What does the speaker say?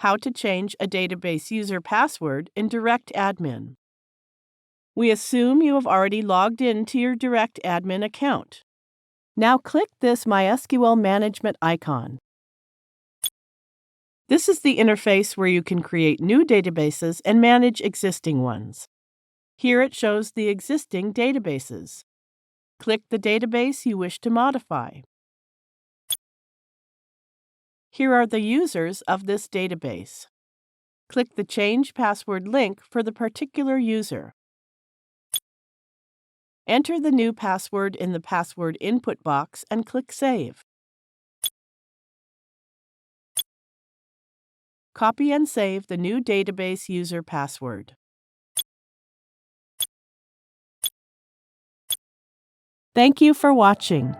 How to change a database user password in DirectAdmin. We assume you have already logged in to your DirectAdmin account. Now click this MySQL Management icon. This is the interface where you can create new databases and manage existing ones. Here it shows the existing databases. Click the database you wish to modify. Here are the users of this database. Click the Change Password link for the particular user. Enter the new password in the password input box and click Save. Copy and save the new database user password. Thank you for watching.